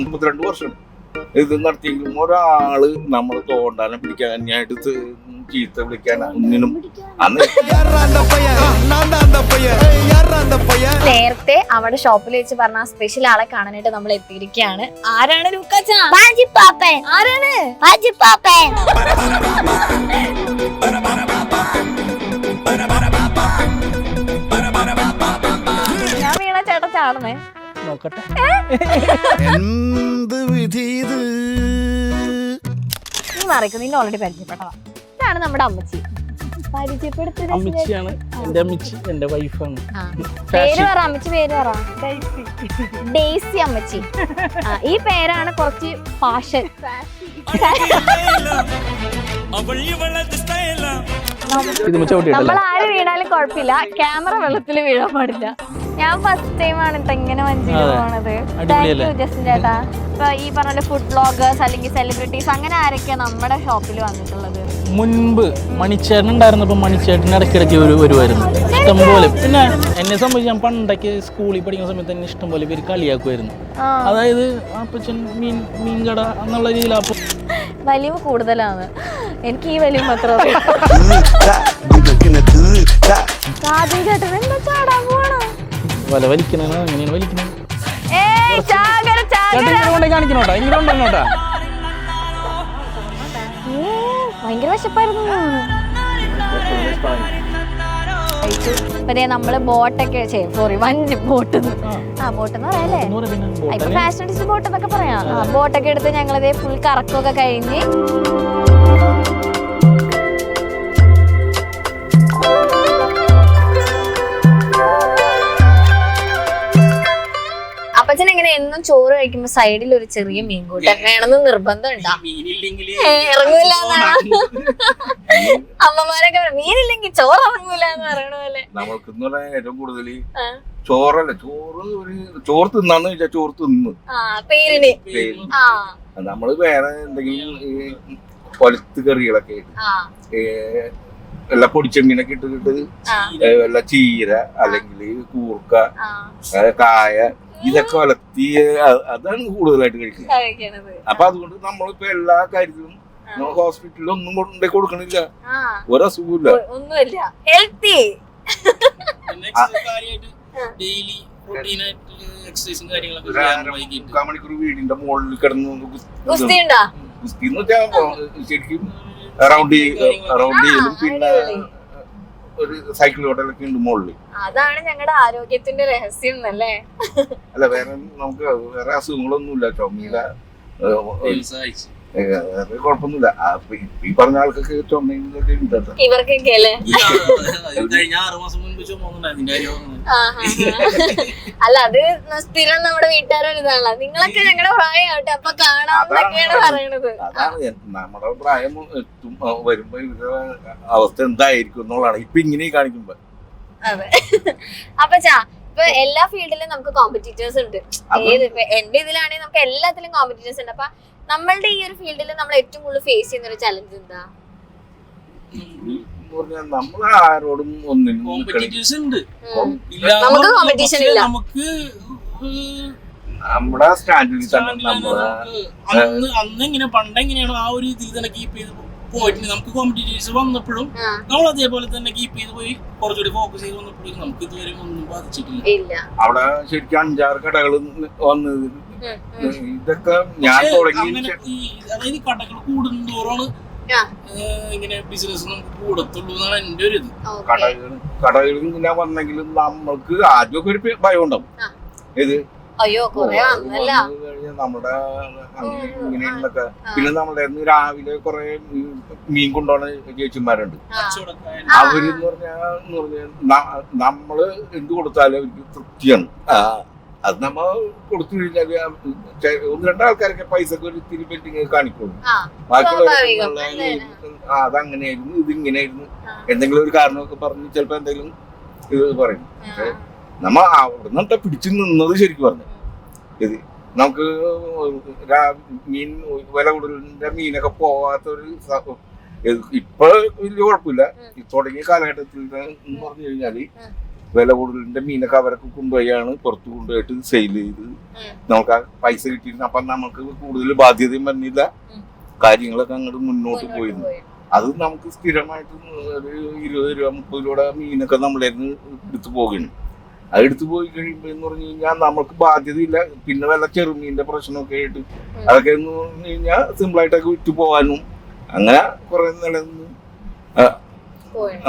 32 വർഷം ഇത് നടത്തിയെങ്കിലും ഒരാള് നമ്മൾ തോണ്ടാനെ പിടിക്കാൻ അന്യായിട്ട് ചീത്ത വിളിക്കാൻ ഒന്നിനും അന്ന് നേരത്തെ അവിടെ ഷോപ്പിൽ വെച്ച് പറഞ്ഞ സ്പെഷ്യൽ ആളെ കാണാനായിട്ട് നമ്മൾ എത്തിയിരിക്കുകയാണ്. ആരാണ് ലൂക്കാച്ച? ആരാണ്? ഞാൻ വീണ ചേട്ടൻ ചാടണേ നോക്കട്ടെ എന്ത് വിധി ഇത്. നീ മറിക്കും, നിന്നെ ഓൾറെഡി പരിചയപ്പെട്ടതാ. ഇതാണ് നമ്മുടെ അമ്മച്ചി. അമ്മച്ചിയാണ് എന്റെ അമ്മച്ചി, എന്റെ വൈഫാണ്. പേര് പറ അമ്മച്ചി, പേര് പറ. ഡെയ്സി അമ്മച്ചി. ഈ പേരാണ് കുറച്ച് ഫാഷൻ. നമ്മൾ ആര് വീണാലും കുഴപ്പമില്ല, ക്യാമറ വെള്ളത്തിൽ വീഴാൻ പാടില്ല. ഞാൻ ഫസ്റ്റ് ടൈം ആണ് ഇങ്ങനെ വഞ്ചിയിൽ പോണത്. താങ്ക് യു ജസ്റ്റിൻ ചേട്ടാ. ഇപ്പൊ ഈ പറഞ്ഞ ഫുഡ് ബ്ലോഗേഴ്സ് അല്ലെങ്കിൽ സെലിബ്രിറ്റീസ് അങ്ങനെ ആരൊക്കെയാ നമ്മുടെ ഷോപ്പിൽ വന്നിട്ടുള്ളത്? മുൻപ് മണിച്ചേട്ടൻ ഉണ്ടായിരുന്നപ്പോ മണിച്ചേട്ടൻ ഇടയ്ക്കിടയ്ക്ക് വരുമായിരുന്നു ഇഷ്ടംപോലെ. പിന്നെ എന്നെ സംബന്ധിച്ച് ഞാൻ പണ്ടൊക്കെ സ്കൂളിൽ പഠിക്കുന്ന സമയത്ത് തന്നെ ഇഷ്ടംപോലെ പേര് കളിയാക്കുമായിരുന്നു. അതായത് അപ്പച്ചൻ മീൻ കട എന്നുള്ള രീതിയിൽ. അപ്പൊ വലിയ കൂടുതലാണ് എനിക്ക്, ഈ വലിയ മാത്രം. ചേട്ടൻ എന്താ ചാടാൻ പോണോ? വല വലിക്കണ അങ്ങനെയാണ് വലിക്കുന്നത്. കാണിക്കണോട്ടാ ഇങ്ങോട്ടാ. ഭയങ്കര വിശപ്പായിരുന്നു. നമ്മള് ബോട്ടൊക്കെ ബോട്ടെന്ന് പറയാല്ലേ, ഇപ്പൊ ഫാഷൻ ഡിസ്റ്റ് ബോട്ട് എന്നൊക്കെ പറയാം. ബോട്ടൊക്കെ എടുത്ത് ഞങ്ങളതേ ഫുൾ കറക്കമൊക്കെ കഴിഞ്ഞ് അപ്പച്ചൻ എങ്ങനെ എന്നും ചോറ് കഴിക്കുമ്പോ സൈഡിൽ ഒരു ചെറിയ മീൻകൂട്ടൻ വേണമെന്ന് നിർബന്ധം ഉണ്ടാ? ഇറങ്ങൂല അമ്മമാരൊക്കെ മീനില്ലെങ്കിൽ ചോറ് ഇറങ്ങൂല എന്ന് പറയണ പോലെ. നമ്മൾക്ക് ഏറ്റവും കൂടുതൽ ചോറല്ല, ചോറ് തിന്നാന്ന് വെച്ചാൽ ചോറ് തിന്ന് പേരിന് നമ്മള് വേറെ എന്തെങ്കിലും കൊലത്ത് കറികളൊക്കെ എല്ലാ പൊടിച്ചെമ്മീനൊക്കെ ഇട്ടിട്ട് വല്ല ചീര അല്ലെങ്കിൽ കൂർക്ക, കായ ഇതൊക്കെ വളർത്തി അതാണ് കൂടുതലായിട്ട് കഴിക്കുന്നത്. അപ്പൊ അതുകൊണ്ട് നമ്മളിപ്പോ എല്ലാ കാര്യത്തിലും ഹോസ്പിറ്റലിൽ ഒന്നും കൊണ്ടേ കൊടുക്കണില്ല, ഒരസുഖമില്ല, ഒന്നുമില്ല, ഹെൽത്തി. മണിക്കൂർ വീടിന്റെ മുകളിൽ കിടന്ന് ഗുസ്തി എന്ന് വെച്ചാൽ ശരിക്കും റൗണ്ട് ചെയ്യലും പിന്നെ ഒരു സൈക്കിൾ ഹോട്ടലൊക്കെ ഉണ്ട് മുകളിൽ. അതാണ് ഞങ്ങളുടെ ആരോഗ്യത്തിന്റെ രഹസ്യം അല്ലേ? അല്ല വേറെ നമുക്ക് വേറെ അസുഖങ്ങളൊന്നുമില്ല. ചുമയുടെ വേറെ കുഴപ്പമൊന്നുമില്ല. ഈ പറഞ്ഞ ആൾക്കൊക്കെ ചുമയൊക്കെ ഉണ്ട്. ഇവർക്കൊക്കെ അല്ലേ? അല്ല അത് സ്ഥിരം നമ്മുടെ വീട്ടുകാരൊരിതാണല്ലോ. നിങ്ങളൊക്കെ ഞങ്ങളുടെ പ്രായമാവട്ടെ അപ്പൊ കാണാമെന്നൊക്കെയാണ് പറയണത്. അതാണ് നമ്മുടെ പ്രായം വരുമ്പോ ഇവരുടെ അവസ്ഥ എന്തായിരിക്കും എന്നുള്ളതാണ് ഇപ്പൊ ഇങ്ങനെ കാണിക്കുമ്പോ. അതെ. അപ്പച്ചാ ഇപ്പൊ എല്ലാ ഫീൽഡിലും നമുക്ക് കോമ്പറ്റീറ്റേഴ്സ് ഉണ്ട്. എന്റെ ഇതിലാണെങ്കിൽ നമുക്ക് എല്ലാത്തിലും കോമ്പറ്റീറ്റേഴ്സ് ഉണ്ട്. അപ്പൊ നമ്മളുടെ ഈ ഒരു ഫീൽഡിൽ നമ്മൾ ഏറ്റവും കൂടുതൽ ഫേസ് ചെയ്യുന്ന ഒരു ചലഞ്ച് എന്താ? നമ്മൾ ആരോടും ഒന്നിനും നമുക്ക് കോമ്പറ്റീഷൻ ഇല്ല. നമ്മുടെ സ്റ്റാൻഡിൽ തന്നെ അന്ന് ഇങ്ങനെ പണ്ടെങ്ങനെയാണോ ആ ഒരു ഇതിൽ തന്നെ കീപ്പ് ചെയ്ത് പോയിട്ട് നമുക്ക് കോമ്പറ്റീറ്റേഴ്സ് വന്നപ്പോഴും നമ്മൾ അതേപോലെ തന്നെ കീപ്പ് ചെയ്ത് പോയി കുറച്ചുകൂടി ഫോക്കസ് ചെയ്ത് വന്നപ്പോഴും നമുക്ക് ഇതുവരെ ഒന്നും ബാധിച്ചിട്ടില്ല. അവിടെ ശരിക്കും 5-6 കടകൾ വന്ന് ഇതൊക്കെ ഞാൻ തുടങ്ങി. അതായത് കടകൾ കൂടുന്തോറാണ് ഇങ്ങനെ ബിസിനസ് നമുക്ക് കൂടത്തുള്ളൂ എന്നാണ് എന്റെ ഒരു ഇത്. കടകളിൽ ഇങ്ങനെ വന്നെങ്കിലും നമ്മൾക്ക് ആദ്യമൊക്കെ ഒരു ഭയം ഉണ്ടാവും. ഇത് നമ്മുടെ ഇങ്ങനെയൊക്കെ. പിന്നെ നമ്മുടെ രാവിലെ കുറെ മീൻ കൊണ്ടുപോണ ചേച്ചിമാരുണ്ട്. അവരെന്ന് പറഞ്ഞാൽ നമ്മള് എന്ത് കൊടുത്താലും അവർക്ക് തൃപ്തിയാണ്. അത് നമ്മ കൊടുത്തു കഴിഞ്ഞാൽ 1-2 ആൾക്കാരൊക്കെ പൈസക്ക് ഒരു ഇത്തിരി പെയിന്റിങ് കാണിക്കുള്ളൂ. ബാക്കിയുള്ള അതങ്ങനെയായിരുന്നു, ഇതിങ്ങനെയായിരുന്നു, എന്തെങ്കിലും ഒരു കാരണമൊക്കെ പറഞ്ഞ് ചിലപ്പോ എന്തെങ്കിലും ഇത് പറയും. പക്ഷെ നമ്മ അവിടെ നിന്നിട്ട് പിടിച്ചു നിന്നത് ശരിക്കും പറഞ്ഞു. ഇത് നമുക്ക് മീൻ വില കൂടുതലിന്റെ മീനൊക്കെ പോവാത്തൊരു ഇപ്പൊ വലിയ കുഴപ്പമില്ല. തുടങ്ങിയ കാലഘട്ടത്തിൽ എന്ന് പറഞ്ഞു കഴിഞ്ഞാല് വില കൂടുതലിന്റെ മീനൊക്കെ അവരൊക്കെ കൊണ്ടുപോയാണ് പുറത്ത് കൊണ്ടുപോയിട്ട് സെയിൽ ചെയ്ത് നമുക്ക് ആ പൈസ കിട്ടിയിരുന്നു. അപ്പൊ നമുക്ക് കൂടുതൽ ബാധ്യതയും വന്നില്ല, കാര്യങ്ങളൊക്കെ അങ്ങോട്ട് മുന്നോട്ട് പോയിരുന്നു. അത് നമുക്ക് സ്ഥിരമായിട്ട് ഒരു 20 രൂപ 30 രൂപയുടെ മീനൊക്കെ നമ്മളെ എടുത്തു പോകുന്നു. അത് എടുത്തു പോയി കഴിയുമ്പോ എന്ന് പറഞ്ഞു കഴിഞ്ഞാൽ നമുക്ക് ബാധ്യതയില്ല. പിന്നെ വല്ല ചെറുമീന്റെ പ്രശ്നമൊക്കെ ആയിട്ട് അതൊക്കെ എന്ന് പറഞ്ഞു കഴിഞ്ഞാൽ സിമ്പിളായിട്ടൊക്കെ വിറ്റു പോകാനും അങ്ങനെ കുറെ നിലനിന്ന്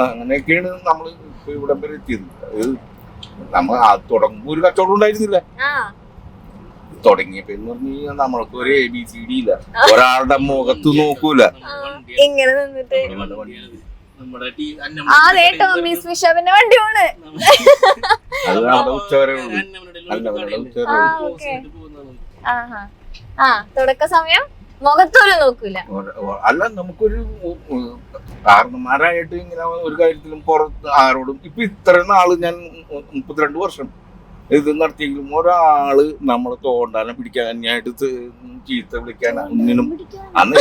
അങ്ങനെയൊക്കെയാണ് നമ്മൾ ഇപ്പൊ ഇവിടെ വരെ എത്തിയത്. നമ്മൾ തുടങ്ങുമ്പോ ഒരു കച്ചവടം ഉണ്ടായിരുന്നില്ല. തുടങ്ങിയപ്പോ എന്ന് പറഞ്ഞു കഴിഞ്ഞാൽ നമ്മൾക്ക് ഒരു ABCD ഇല്ല, ഒരാളുടെ മുഖത്ത് നോക്കൂല. ഇങ്ങനെ നിന്നിട്ട് ടോമീസ് ഫിഷപ്പിന്റെ വണ്ടിയാണ് അത് നമ്മുടെ ഉച്ചവരെ തുടക്ക സമയം മുഖത്തോലും നോക്കൂല. അല്ല, നമുക്കൊരു കാരണന്മാരായിട്ട് ഇങ്ങനെ ഒരു കാര്യത്തിലും പുറത്ത് ആരോടും ഇപ്പൊ ഇത്ര നാള് ഞാൻ 32 വർഷം ഇത് നടത്തിയെങ്കിലും ഒരാള് നമ്മളെ തോണ്ടാനും പിടിക്കാൻ അന്യായിട്ട് ചീത്ത വിളിക്കാൻ ഒന്നിനും അന്ന്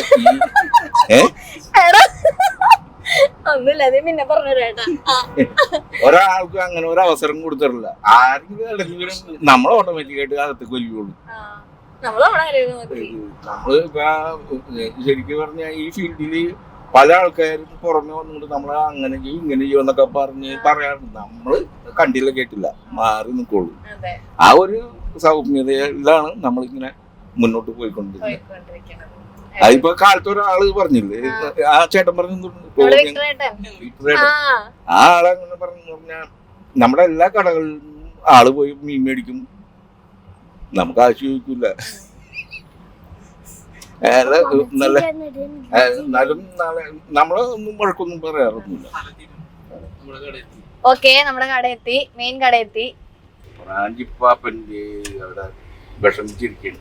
പിന്നെ പറഞ്ഞേട്ടാ ഒരാൾക്കും അങ്ങനെ ഒരു അവസരം കൊടുത്തിട്ടില്ല. ആരെങ്കിലും ഇടയ്ക്കെങ്കിലും നമ്മളെ ഓട്ടോമാറ്റിക്കായിട്ട് അകത്തേക്ക് വലിയുള്ളൂ. നമ്മള് ഇപ്പൊ ശരിക്കും പറഞ്ഞ ഈ ഫീൽഡില് പല ആൾക്കാരും പുറമെ വന്നിട്ട് നമ്മളെ അങ്ങനെ ചെയ്യും ഇങ്ങനെ ചെയ്യും എന്നൊക്കെ പറഞ്ഞ് പറയാറുണ്ട്. നമ്മള് കണ്ടില്ല കേട്ടില്ല മാറി നിൽക്കുള്ളൂ. ആ ഒരു സൗമ്യതയിലാണ് നമ്മളിങ്ങനെ മുന്നോട്ട് പോയിക്കൊണ്ടിരിക്കുന്നത്. അതിപ്പോ കാലത്ത് ഒരാള് പറഞ്ഞില്ലേ, ആ ചേട്ടൻ പറഞ്ഞു, ആ ആളങ്ങനെ പറഞ്ഞു പറഞ്ഞാ നമ്മുടെ എല്ലാ കടകളിലും ആള് പോയി മീൻ മേടിക്കും, നമുക്ക് ആവശ്യം ചോദിക്കൂല. നല്ല എന്നാലും നമ്മളെ ഒന്നും വഴക്കൊന്നും പറയാറൊന്നുമില്ല. ഓക്കെ, നമ്മുടെ കട എത്തി, മെയിൻ കട എത്തി. റാഞ്ചിപ്പാപ്പന്റെ അവിടെ വിഷമിച്ചിരിക്കുന്നു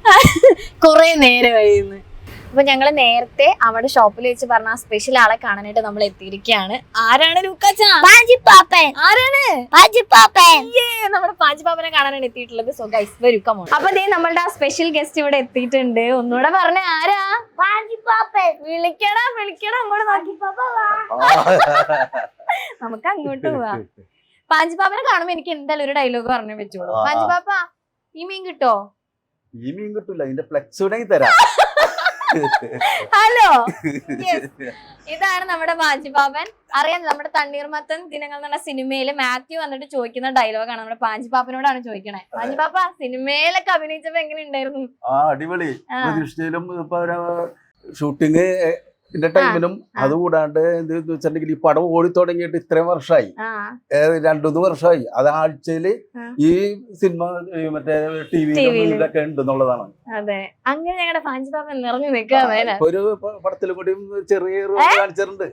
കൊറേ നേരമായിരുന്നു. അപ്പൊ ഞങ്ങള് നേരത്തെ അവിടെ ഷോപ്പിൽ വെച്ച് പറഞ്ഞ ആ സ്പെഷ്യൽ ആളെ കാണാനായിട്ട് നമ്മൾ എത്തിയിരിക്കുകയാണ്. ആരാണ് ലൂക്കാച്ചാ? ആരാണ്? നമ്മുടെ പാഞ്ചിപ്പാപ്പനെ കാണാനാണ് എത്തിയിട്ടുള്ളത്. സോ ഗൈസ്, വരൂ, കം ഓൺ. അപ്പൊ നമ്മളുടെ ആ സ്പെഷ്യൽ ഗസ്റ്റ് ഇവിടെ എത്തിയിട്ടുണ്ട്. ഒന്നുകൂടെ പറഞ്ഞ ആരാ? പാഞ്ചിപ്പാപ്പൻ. വിളിക്കടാ അങ്ങോട്ട് നോക്കി. നമുക്ക് അങ്ങോട്ട് പോവാം. പാഞ്ചിപ്പാപ്പനെ കാണുമ്പോ എനിക്ക് എന്തായാലും ഒരു ഡയലോഗ് പറഞ്ഞു വെച്ചോളൂ. പാഞ്ചിപ്പാപ്പ, ഈ മീൻ കിട്ടോ? ഈ മീൻ കിട്ടൂല, ഇതിന്റെ ഫ്ലെക്സ് ഉണ്ടെങ്കിൽ തരാം. ഹലോ, ഇതാണ് നമ്മുടെ പാഞ്ചിപ്പാപ്പൻ. അറിയാം, നമ്മുടെ തണ്ണീർമത്തൻ ദിനങ്ങൾ എന്ന സിനിമയില് മാത്യു വന്നിട്ട് ചോദിക്കുന്ന ഡയലോഗാണ് നമ്മുടെ പാഞ്ചിപ്പാപ്പനോടാണ് ചോദിക്കണേ. പാഞ്ചിപ്പാപ്പ, സിനിമയിലൊക്കെ അഭിനയിച്ചപ്പോ എങ്ങനെ ഉണ്ടായിരുന്നു? അടിപൊളി. പ്രതീക്ഷയിലും ഇപ്പൊ ഷൂട്ടിങ് ടൈമിലും അതുകൂടാണ്ട് എന്ത് വെച്ചിട്ടുണ്ടെങ്കിൽ ഈ പടം ഓടി തുടങ്ങിയിട്ട് ഇത്രയും വർഷമായി, 2-3 വർഷമായി. അത് ആഴ്ചയില് ഈ സിനിമ മറ്റേ ടിവിയിലൊക്കെ ഉണ്ടെന്നുള്ളതാണ്. അതെ, അങ്ങനെ ഞങ്ങളുടെ പാഞ്ചിപ്പാപ്പൻ നിറഞ്ഞു നിൽക്കാതെ ഒരു പടത്തിലും കൂടി ചെറിയ കാണിച്ചിട്ടുണ്ട്.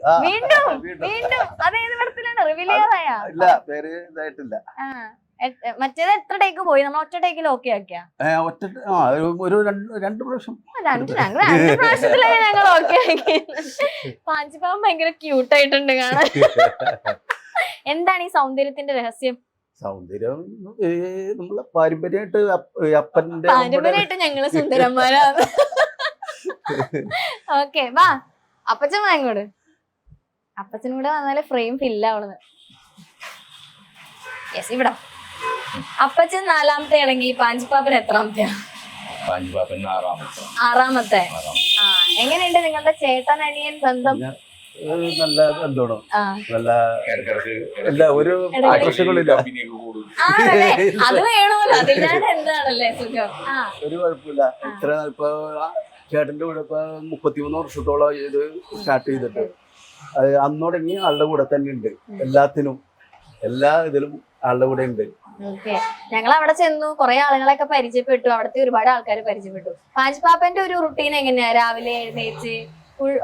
ഇല്ല, പേര് ഇതായിട്ടില്ല. മറ്റേത് എത്ര ടേക്ക് പോയി? നമ്മൾ ഒറ്റ ടേക്കിൽ ഓക്കെ ആക്കിയ ഒരു 2 പ്രാവശ്യം. 2 പ്രാവശ്യത്തിലേ ഞങ്ങൾ ഓക്കെ ആക്കി. പാഞ്ചിപ്പാപ്പൻ ഭയങ്കര ക്യൂട്ടായിട്ടുണ്ട് കാണാൻ. എന്താണ് ഈ സൗന്ദര്യത്തിന്റെ രഹസ്യം? സൗന്ദര്യം നമ്മളെ പാരമ്പര്യമായിട്ട് പാരമ്പര്യമായിട്ട് ഞങ്ങള് സുന്ദരന്മാരാണ്. ഓക്കെ, വാ അപ്പച്ചൻ വാങ്ങോട്. അപ്പച്ചനും കൂടെ വന്നാലേ ഫ്രെയിം ഫില്ലാവണത്. യെസ്, ഇവിടെ അപ്പച്ചൻ 4ാമത്തെ ആണെങ്കിൽ പാഞ്ചിപ്പാപ്പൻ എത്രാമത്തെയാ? ആറാമത്തെ. എങ്ങനെയുണ്ട് നിങ്ങളുടെ ചേട്ടൻ അനിയൻ ബന്ധം? നല്ല ബന്ധമാണ്. നല്ല ഒരു ആകർഷങ്ങളില്ല. അത് വേണമല്ലോ, അതില്ലാതെ എന്താണല്ലേ സുഖം. ഒരു കുഴപ്പമില്ല. ഇത്ര ഇപ്പൊ ചേട്ടന്റെ കൂടെ ഇപ്പൊ 33 വർഷത്തോളം ഇത് സ്റ്റാർട്ട് ചെയ്തിട്ട് അന്ന് തുടങ്ങി ആളുടെ കൂടെ തന്നെ ഉണ്ട്. എല്ലാത്തിനും എല്ലാ ഇതിലും ആളുടെ കൂടെ ഉണ്ട്. ഞങ്ങൾ അവിടെ ചെന്നു, കുറെ ആളുകളൊക്കെ പരിചയപ്പെട്ടു, അവിടുത്തെ ഒരുപാട് ആൾക്കാരെ പരിചയപ്പെട്ടു. പാഞ്ചിപ്പാപ്പന്റെ ഒരു റുട്ടീൻ എങ്ങനെയാ? രാവിലെ എഴുന്നേറ്റ്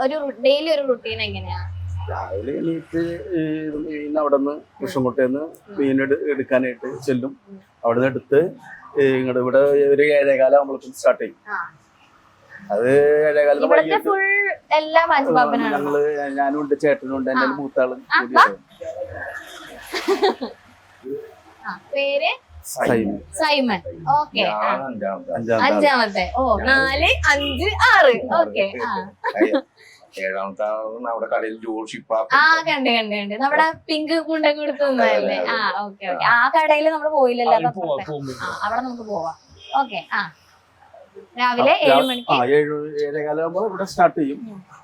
ഒരു ഡെയിലി ഒരു റുട്ടീൻ എങ്ങനെയാ? രാവിലെ എണീറ്റ് മീൻ അവിടെ നിന്ന് കൃഷ്ണൻകുട്ടേന്ന് മീൻ എടുക്കാനായിട്ട് ചെല്ലും. അവിടെ നിന്ന് എടുത്ത് ഇങ്ങോട്ട് ഇവിടെ ഒരു 7:15 ആകുമ്പോഴേക്കും സ്റ്റാർട്ട് ചെയ്യും. അത് 7:15 ഞങ്ങള് ഞാനും ഉണ്ട്, ചേട്ടനും ഉണ്ട്, എന്റെ മൂത്താളും കൂടിയാണ്. പേര് സൈമൺ. ഓക്കെ, 5ാമത്തെ. 4, 5, 6. ഓക്കെ, ഏഴാമത്തെ ആളാണ് അവിടെ കടയിൽ ജോഷിപ്പ. ആ കണ്ട് നമ്മുടെ പിങ്ക് കുണ്ടൊക്കെ കൊടുത്തല്ലേ. ആ ഓക്കെ ഓക്കെ. ആ കടയിൽ നമ്മൾ പോയില്ലല്ലോ, അവിടെ നമുക്ക് പോവാം. ഓക്കെ. ആ രാവിലെ 7 മണിക്ക് 7-7:15 ഇവിടെ സ്റ്റാർട്ട് ചെയ്യും.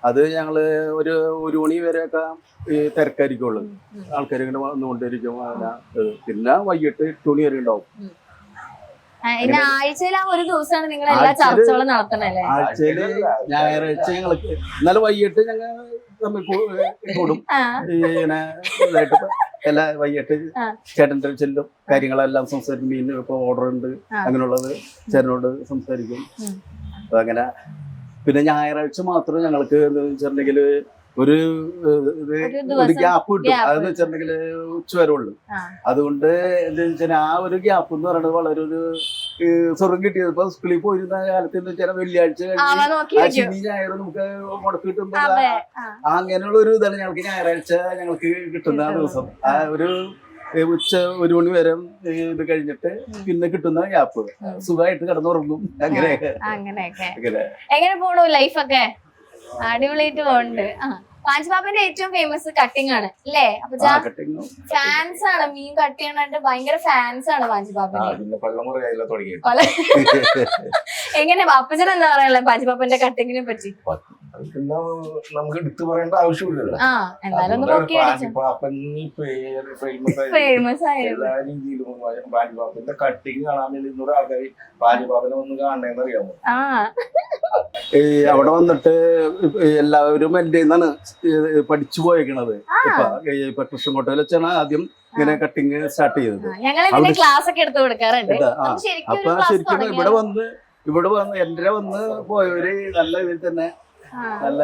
അത് ഞങ്ങള് ഒരു 1 മണി വരെയൊക്കെ ഈ തിരക്കായിരിക്കുള്ളൂ. ആൾക്കാർ ഇങ്ങനെ വന്നുകൊണ്ടിരിക്കും. പിന്നെ വൈകിട്ട് 8 മണി വരെ ഉണ്ടാവും. ആഴ്ചയിൽ ആ ഒരു ദിവസമാണ് നിങ്ങൾ എല്ലാ ചർച്ചകളും നടത്തണല്ലേ? ആഴ്ചയില് ഞായറാഴ്ച ഞങ്ങൾക്ക് എന്നാലും വൈകിട്ട് ഞങ്ങൾ തമ്മിൽ കൂടും. ഇങ്ങനെ ഇതായിട്ട് എല്ലാ വൈകിട്ട് ചേട്ടൻ്റെ ചെല്ലും കാര്യങ്ങളെല്ലാം സംസാരിക്കും. മീൻ ഇപ്പൊ ഓർഡർ ഉണ്ട് അങ്ങനെയുള്ളത് ചേട്ടനോട് സംസാരിക്കും. അപ്പൊ അങ്ങനെ പിന്നെ ഞായറാഴ്ച മാത്രം ഞങ്ങൾക്ക് എന്താ വെച്ചിട്ടുണ്ടെങ്കിൽ ഒരു ഗ്യാപ്പ് കിട്ടും. അതെന്ന് വെച്ചിട്ടുണ്ടെങ്കിൽ ഉച്ചവരെ ഉള്ളു. അതുകൊണ്ട് എന്താ വെച്ചാൽ ആ ഒരു ഗ്യാപ്പ് എന്ന് പറയുന്നത് വളരെ ഒരു സ്വർഗം കിട്ടിയത്. ഇപ്പൊ സ്കൂളിൽ പോയിരുന്ന കാലത്ത് എന്ന് വെച്ചാൽ വെള്ളിയാഴ്ച ശനി ഞായർ നമുക്ക് മുടക്ക് കിട്ടുമ്പോ അങ്ങനെയുള്ള ഒരു ഇതാണ് ഞങ്ങൾക്ക് ഞായറാഴ്ച ഞങ്ങൾക്ക് കിട്ടുന്ന ദിവസം. ആ ഒരു ഉച്ച 1 മണി വരെ ഇത് കഴിഞ്ഞിട്ട് പിന്നെ കിട്ടുന്ന ഗ്യാപ്പ് സുഖമായിട്ട് കിടന്നുറങ്ങും. അങ്ങനെയൊക്കെ എങ്ങനെ പോണു ലൈഫൊക്കെ? അടിപൊളിയായിട്ട് പോകുന്നുണ്ട്. പാഞ്ചിപ്പാപ്പന്റെ ഏറ്റവും ഫേമസ് കട്ടിംഗ് ആണ് അല്ലേ? അപ്പൊ ഫാൻസ് ആണ്, മീൻ കട്ട് ചെയ്യാനായിട്ട് ഭയങ്കര ഫാൻസ് ആണ് പാഞ്ചിപ്പാപ്പന്. എങ്ങനെ അപ്പച്ചൻ എന്താ പറയാ പാഞ്ചിപ്പാപ്പന്റെ കട്ടിങ്ങിനെ പറ്റി? നമുക്ക് എടുത്തു പറയേണ്ട ആവശ്യമില്ലല്ലോ. ഫേമസ് ആയിരുന്നു എല്ലാ രീതിയിലും. പാഞ്ചിപ്പാപ്പന്റെ കട്ടിങ് കാണാൻ വേണ്ടി 100 ആൾക്കാർ പാഞ്ചിപ്പാപ്പനെ ഒന്ന് കാണണമെന്ന് അറിയാമോ? അവിടെ വന്നിട്ട് എല്ലാവരും എന്റെ നിന്നാണ് പഠിച്ചു പോയേക്കണത്. ഇപ്പൊ കൃഷ്ണൻകോട്ടയിൽ വെച്ചാണ് ആദ്യം ഇങ്ങനെ കട്ടിങ് സ്റ്റാർട്ട് ചെയ്തത്. ക്ലാസ് ഒക്കെ എടുത്തു കൊടുക്കാറുണ്ട്. അപ്പൊ ശരിക്കും ഇവിടെ വന്ന് എന്റെ വന്ന് പോയവര് നല്ല ഇതിൽ തന്നെ നല്ല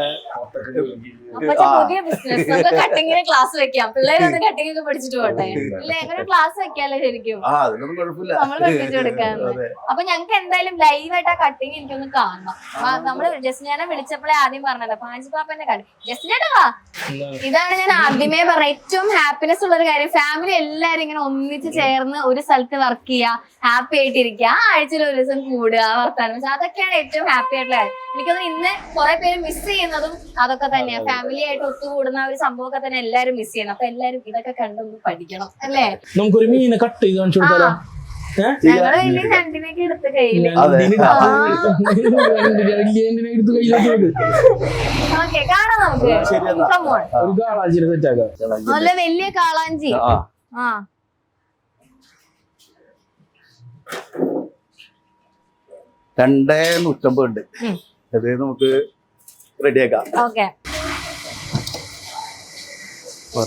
പുതിയ ബിസിനസ് കട്ടിങ്ങിന് ക്ലാസ് വെക്കാം. പിള്ളേരൊന്ന് കട്ടിങ് ഒക്കെ പഠിച്ചിട്ട് പോട്ടെ. ഇല്ല എങ്ങനെ ക്ലാസ് വെക്കാല്ലേ ശരിക്കും അതൊന്നും കുഴപ്പമില്ല, നമ്മൾ പഠിപ്പിച്ചു കൊടുക്കാന്ന്. അപ്പൊ ഞങ്ങക്ക് എന്തായാലും ലൈവായിട്ട് ആ കട്ടിങ് എനിക്കൊന്ന് കാണണം. നമ്മള് ജസ്റ്റിനെ വിളിച്ചപ്പോഴേ ആദ്യം പറഞ്ഞല്ലോ പാഞ്ചിപ്പാപ്പന്റെ കട്ടിങ്. ജസ്റ്റിനേട്ടാ ഇതാണ് ഞാൻ ആദ്യമേ പറഞ്ഞ ഏറ്റവും ഹാപ്പിനെസ് ഉള്ള ഒരു കാര്യം. ഫാമിലി എല്ലാരും ഇങ്ങനെ ഒന്നിച്ച് ചേർന്ന് ഒരു സ്ഥലത്ത് വർക്ക് ചെയ്യുക, ഹാപ്പി ആയിട്ടിരിക്കുക, ആ ആഴ്ചയിൽ ഒരു ദിവസം കൂടുക, വർത്താനം. അതൊക്കെയാണ് ഏറ്റവും ഹാപ്പി ആയിട്ടുള്ള കാര്യം. എനിക്കൊന്ന് ഇന്ന് കുറെ പേര് മിസ് ചെയ്യുന്നതും അതൊക്കെ തന്നെയാണ്. ഫാമിലി ആയിട്ട് ഒത്തുകൂടുന്ന ഒരു സംഭവമൊക്കെ തന്നെ എല്ലാരും മിസ് ചെയ്യണം. അപ്പൊ എല്ലാരും ഇതൊക്കെ കണ്ടൊന്ന് പഠിക്കണം അല്ലേ? നമുക്കൊരു മീനെ കട്ട് ചെയ്ത് കാണിച്ചു കൊടുത്താലോ? ഞങ്ങള് വലിയ രണ്ടിനൊക്കെ എടുത്ത് കയ്യില്. ഓക്കെ കാണാം നമുക്ക്. ഒരു കാളാഞ്ചിനെ സെറ്റാക്കാം. നല്ല വലിയ കാളാഞ്ചി. ആ 250 ഉണ്ട്. അത് നമുക്ക് റെഡിയാക്കാം. Okay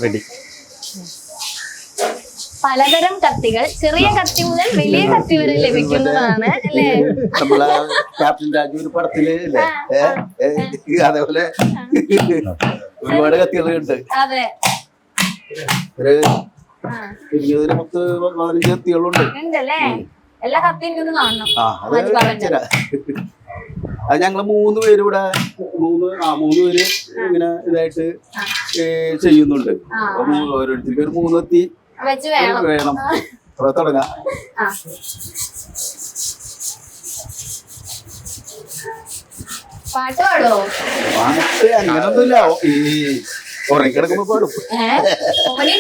ready. പലതരം കത്തികൾ, ചെറിയ കത്തി മുതൽ വലിയ കത്തി വരെ ലഭിക്കുന്നതാണ് അല്ലേ? നമ്മളെ ക്യാപ്റ്റൻ രാജു ഒരു പടത്തില് അതേപോലെ ഒരുപാട് കത്തികളുണ്ട്. അതെ ഒരു 20-15 കത്തികളുണ്ട് ഉണ്ടല്ലേ? എല്ലാ കത്തിയും എനിക്കൊന്ന് കാണണം. അത് ഞങ്ങള് 3 പേര് ഇവിടെ 3 പേര് ഇങ്ങനെ ഇതായിട്ട് ചെയ്യുന്നുണ്ട്. ഓരോരുത്തർക്ക് ഒരു 3 കത്തി വെച്ച് വേണം. തുടങ്ങാം. പാട്ട് പാടോ? പാട്ട് അങ്ങനൊന്നുമില്ല, ഈ ഉറങ്ങി കിടക്കുമ്പോ പാടും.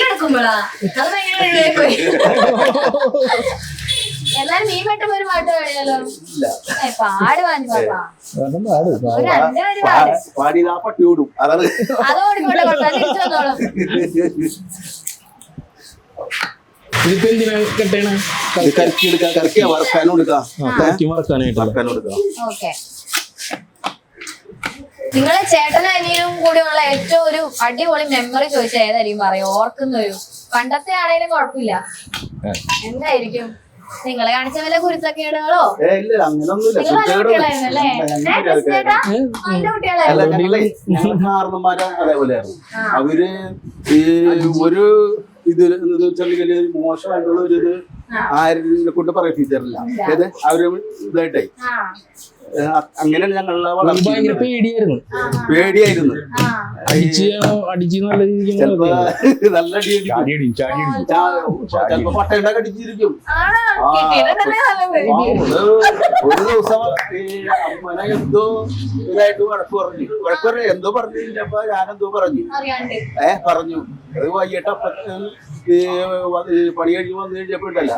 കിടക്കുമ്പോഴാ അത് ഭയങ്കര എല്ലാരും നീ പെട്ടെന്ന് ഒരു പാട്ട് പാടിയാലോ? പാട് പാടി ആ പട്ടി ഓടും. അതാണ് അത് ഓടിക്കോട്ടെ. തിരിച്ചോളൂ. കറക്കിയാ വറക്കാനും എടുക്കാം. ഓക്കെ. നിങ്ങളെ ചേട്ടനും അനിയനും കൂടിയുള്ള ഏറ്റവും ഒരു അടിപൊളി മെമ്മറി ചോദിച്ചാൽ ഏതായിരിക്കും പറയാ? ഓർക്കുന്ന ഒരു പണ്ടത്തെ ആണേലും കുഴപ്പമില്ല, എന്തായിരിക്കും? നിങ്ങളെ കാണിച്ച വല്ല കുരുത്തക്കേടുകളോ? കുട്ടികളായിരുന്നല്ലേ? അതേപോലെയായിരുന്നു അവര്. ഈ ഒരു ഇത് വെച്ചിട്ടുണ്ടെങ്കിൽ മോശമായിട്ടുള്ള ഒരു ഇത് ആരെ കൊണ്ട് പറയിപ്പിച്ചിട്ടില്ല. അവര് ഇതായിട്ടേ അങ്ങനെയാണ് ഞങ്ങളുടെ ഭയങ്കര പേടിയായിരുന്നു. പേടിയായിരുന്നു. അടിച്ച് നല്ല രീതിക്ക് ചിലപ്പോ നല്ല ചിലപ്പോ പട്ടയുടെ കടിച്ചിരിക്കും. ഒരു ദിവസം അമ്മനെ എന്തോ ഇതായിട്ട് വഴക്ക് പറഞ്ഞു എന്തോ പറഞ്ഞു കഴിഞ്ഞപ്പോ ഞാനെന്തോ പറഞ്ഞു പറഞ്ഞു അത് വൈകിട്ട് പണി കഴിഞ്ഞ് വന്നു കഴിഞ്ഞപ്പോ ഉണ്ടല്ല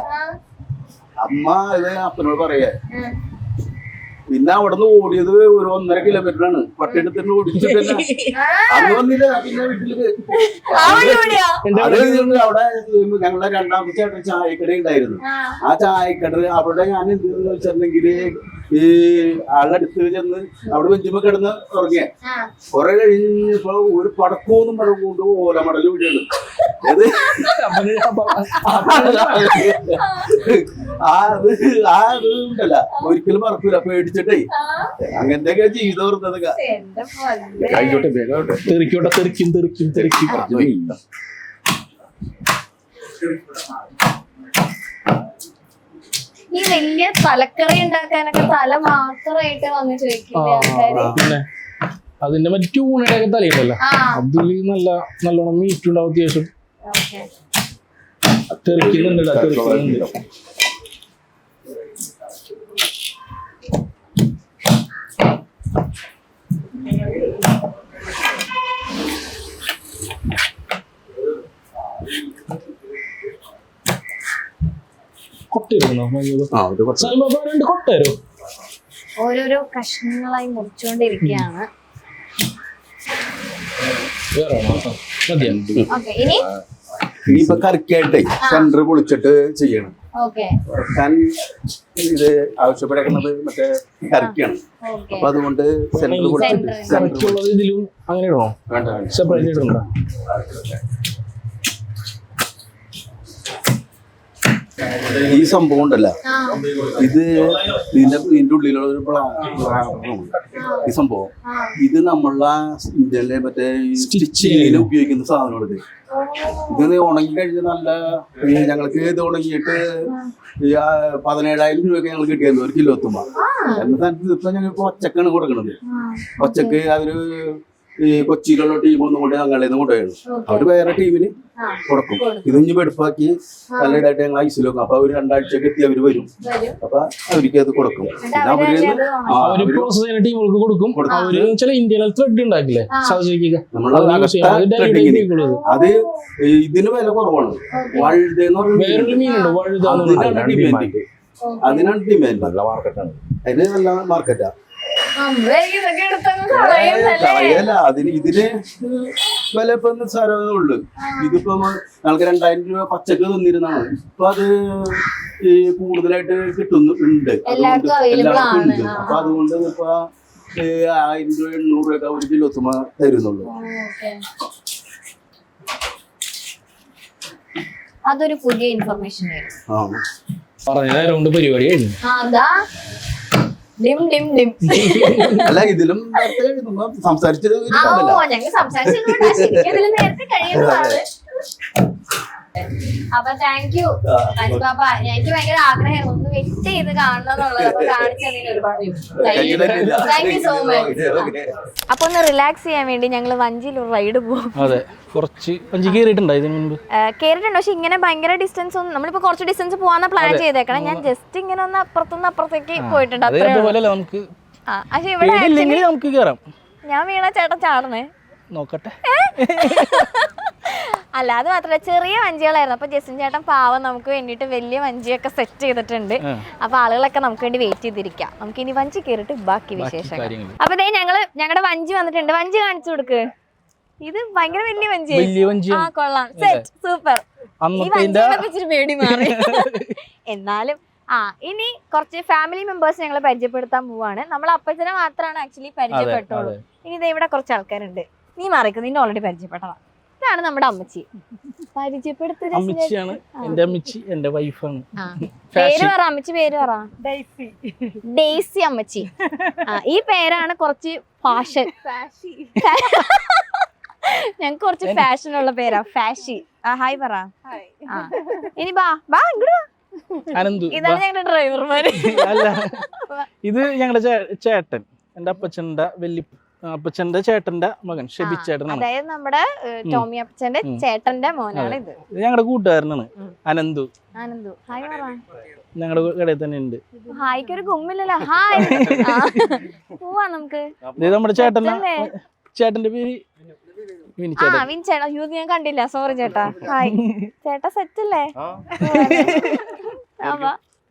അമ്മ ഇത് അപ്പനോട് പറയാ. പിന്നെ അവിടുന്ന് ഓടിയത് ഒരു 1.5 കിലോമീറ്ററാണ്. പട്ടിയെടുത്തിട്ട് ഓടിച്ചിട്ട് അന്ന് വന്നില്ല. പിന്നെ വീട്ടില് അത് അവിടെ ഞങ്ങളുടെ രണ്ടാമത്തെ ചേട്ടൻ ചായക്കട ഉണ്ടായിരുന്നു. ആ ചായക്കട അവിടെ ഞാൻ എന്തെന്ന് വെച്ചിട്ടുണ്ടെങ്കില് ഈ ആളടുത്ത് ചെന്ന് അവിടെ വെഞ്ചുമ്പോ കിടന്ന് ഉറങ്ങിയ കുറെ കഴിഞ്ഞപ്പോ ഒരു പടക്കോന്നും പടം കൊണ്ട് ഓലമടൽ വീടാണ്. അത് ഉണ്ടല്ല ഒരിക്കലും മറക്കൂല. പേടിച്ചിട്ടേ അങ്ങനത്തെയൊക്കെ ജീവിതം ഓർത്തതൊക്കെ. തെറിക്കും. ഈ വലിയ തലക്കറി ഉണ്ടാക്കാനൊക്കെ തല മാത്രമായിട്ട് വന്ന് ചോദിക്കില്ലേ ആൾക്കാര്? പിന്നെ അതിന്റെ മറ്റു ട്യൂണയുടെ ഒക്കെ തലയുണ്ടല്ലോ, അതില് നല്ലോണം മീറ്റ് ഉണ്ടാവും. അത്യാവശ്യം തെറിക്കുന്നുണ്ടല്ലോ. ഓരോരോ കഷ്ണങ്ങളായി മുറിച്ചുകൊണ്ടിരിക്കുകയാണ്. ഇനിയിപ്പൊ കറിക്കായിട്ടേ സെന്റർ പൊളിച്ചിട്ട് ചെയ്യണം. ഇത് ആവശ്യപ്പെടുന്നത് മറ്റേ കറിക്കാണ്. അപ്പൊ അതുകൊണ്ട് സെന്റർ പൊളിച്ചിട്ട് ഇതിലും അങ്ങനെ ഇടണോ? സെപ്പറേറ്റ് ഇടണ്ട. ഈ സംഭവം ഉണ്ടല്ല, ഇത് ഇതിന്റെ ഉള്ളിലുള്ള ഒരു ഈ സംഭവം ഇത് നമ്മളെ ഇന്ത്യയിലെ മറ്റേ സ്റ്റിച്ചിങ്ങിന് ഉപയോഗിക്കുന്ന സാധനമാണ്. ഇത് ഉണങ്ങി കഴിഞ്ഞ് നല്ല ഞങ്ങൾക്ക് ഇത് ഉണങ്ങിയിട്ട് 17,000 രൂപയൊക്കെ ഞങ്ങൾ കിട്ടിയായിരുന്നു 1 കിലോ എത്തുമ്പോ. എന്നാൽ ഇപ്പൊ ഞങ്ങൾക്ക് ഒച്ചക്കാണ് കൊടുക്കണത്. ഒച്ചക്ക് അവര് ഈ കൊച്ചിയിലുള്ള ടീമൊന്നും കൊണ്ട് ഞങ്ങളെ കൊണ്ടുപോയാണ്. അവര് വേറെ ടീമിന് കൊടുക്കും. ഇത് ഇനി വെടുപ്പാക്കി നല്ല ഇതായിട്ട് ഞങ്ങൾ ഐസിൽ വെക്കും. അപ്പൊ അവര് 2 ആഴ്ചക്ക് എത്തി അവര് വരും. അപ്പൊ അവർക്ക് അത് കൊടുക്കും. പിന്നെ ടീമുകൾക്ക് കൊടുക്കും. ഇന്ത്യയിലെ ത്രെഡ് ഉണ്ടാക്കില്ലേ, അത് ഇതിന് വില കുറവാണ്. വഴുതെന്ന് വേറൊരു മീനുണ്ട്, വഴുത. അതിനാണ് ഡിമാൻഡ്. നല്ല മാർക്കറ്റാണ്. അതിന് നല്ല മാർക്കറ്റാ. അതിന് ഇതിന് വില ഇപ്പൊ സാരമുള്ളു. ഇതിപ്പോ ഞങ്ങൾക്ക് 2,000 രൂപ പച്ചക്ക് തന്നിരുന്നാണ്. ഇപ്പൊ അത് കൂടുതലായിട്ട് കിട്ടുന്നുണ്ട്. എല്ലാവർക്കും ഉണ്ട്. അപ്പൊ അതുകൊണ്ട് ഇപ്പൊ 1000 രൂപ 800 രൂപയൊക്കെ 1 കിലോ എത്തുമ്പോ തരുന്നുള്ളൂ. അതൊരു പുതിയ ഇൻഫർമേഷൻ പറഞ്ഞ പരിപാടി കഴിഞ്ഞു. അല്ല ഇതിലും സംസാരിച്ചത് അപ്പൊ താങ്ക് യു പാപ്പ. എനിക്ക് ഭയങ്കര ആഗ്രഹം ഒന്ന് വെയിറ്റ് ചെയ്ത് കാണണമെന്നുള്ളത്. അപ്പൊ കാണിച്ചതിന് ഒരുപാട് താങ്ക് യു സോ മച്ച്. അപ്പൊ ഒന്ന് റിലാക്സ് ചെയ്യാൻ വേണ്ടി ഞങ്ങള് വഞ്ചിയിൽ ഒരു റൈഡ് പോകും. അതെ, കുറച്ച് വഞ്ചി കേറിയിട്ടുണ്ടോ ഇതിന് മുൻപ്? കേറിയിട്ടുണ്ട്, പക്ഷെ ഇങ്ങനെ ഭയങ്കര ഡിസ്റ്റൻസ് ഒന്നും. നമ്മളിപ്പോ കുറച്ച് ഡിസ്റ്റൻസ് പോവാന്ന പ്ലാൻ ചെയ്തേക്കണം. ഞാൻ ജസ്റ്റ് ഇങ്ങനെ ഒന്ന് അപ്പുറത്തുനിന്ന് അപ്പുറത്തേക്ക് പോയിട്ടുണ്ട്. നമുക്ക് കേറാം. ഞാൻ വീണ ചേട്ടൻ ചാടണേ നോക്കട്ടെ. അല്ല, അത് മാത്രമല്ല, ചെറിയ വഞ്ചികളായിരുന്നു. അപ്പൊ ജസ്റ്റിൻ ചേട്ടൻ പാവം നമുക്ക് വേണ്ടിട്ട് വലിയ വഞ്ചിയൊക്കെ സെറ്റ് ചെയ്തിട്ടുണ്ട്. അപ്പൊ ആളുകളൊക്കെ നമുക്ക് വേണ്ടി വെയിറ്റ് ചെയ്തിരിക്കാം. നമുക്ക് ഇനി വഞ്ചി കയറിയിട്ട് ബാക്കി വിശേഷങ്ങൾ. അപ്പൊ ഞങ്ങളുടെ വഞ്ചി വന്നിട്ടുണ്ട്. വഞ്ചി കാണിച്ചു കൊടുക്ക്. ഇത് ഭയങ്കര വലിയ വഞ്ചി. ആ കൊള്ളാം, സെറ്റ് സൂപ്പർ. ഈ വഞ്ചിയൊക്കെ ഇച്ചിരി പേടി മാറി. എന്നാലും ഇനി കുറച്ച് ഫാമിലി മെമ്പേഴ്സ് ഞങ്ങൾ പരിചയപ്പെടുത്താൻ പോവാണ്. നമ്മൾ അപ്പച്ചനെ മാത്രമാണ് ആക്ച്വലി പരിചയപ്പെട്ടുള്ളൂ. ഇനി ഇതാ ഇവിടെ കുറച്ച് ആൾക്കാരുണ്ട്. നീ മാറിക്കും, നിന്നെ ഓൾറെഡി പരിചയപ്പെട്ടതാ. ഇതാണ് നമ്മുടെ അമ്മച്ചി. അമ്മച്ചിയാണ് എന്റെ അമ്മച്ചി, എന്റെ വൈഫാണ്. പേര് പറ അമ്മച്ചി, പേര് പറ. ഡെയ്സി അമ്മച്ചി. ഈ പേരാണ് കുറച്ച് ഫാഷൻ. ഞങ്ങക്ക് കുറച്ച് ഫാഷൻ ഉള്ള പേരാ, ഫാഷി. ഹായ് പറ. ഇനി ബാ ഇങ്ങോട്ട് അനന്തു. ഇതാണ് ഞങ്ങളുടെ ഡ്രൈവർമാര്. അല്ല, ഇത് ഞങ്ങളുടെ ചേട്ടൻ, എൻ്റെ അപ്പച്ചന്റെ ചേട്ടന്റെ മകൻ ഷെബിച്ചേട്ടനാണ്. അതായത് നമ്മുടെ ടോമി അപ്പച്ചന്റെ ചേട്ടന്റെ മോനാണ് ഇത്. ഇത് ഞങ്ങളുടെ കൂട്ടുകാരനാണ് അനന്തു. ആനന്ദു ഹായ് പറ. ഞങ്ങളുടെ കടയിൽ തന്നെ ഉണ്ട്. ഹായ്ക്ക് ഒരു ഗുമ്മില്ലല്ലോ. ഹായ്. പോവാ നമുക്ക്. ഇത് നമ്മുടെ ചേട്ടന്റെ പേര് വിൻചേട്ടാ. അയ്യോ ഞാൻ കണ്ടില്ല, സോറി ചേട്ടാ. ഹായ് ചേട്ടാ, സെറ്റ് അല്ലേ?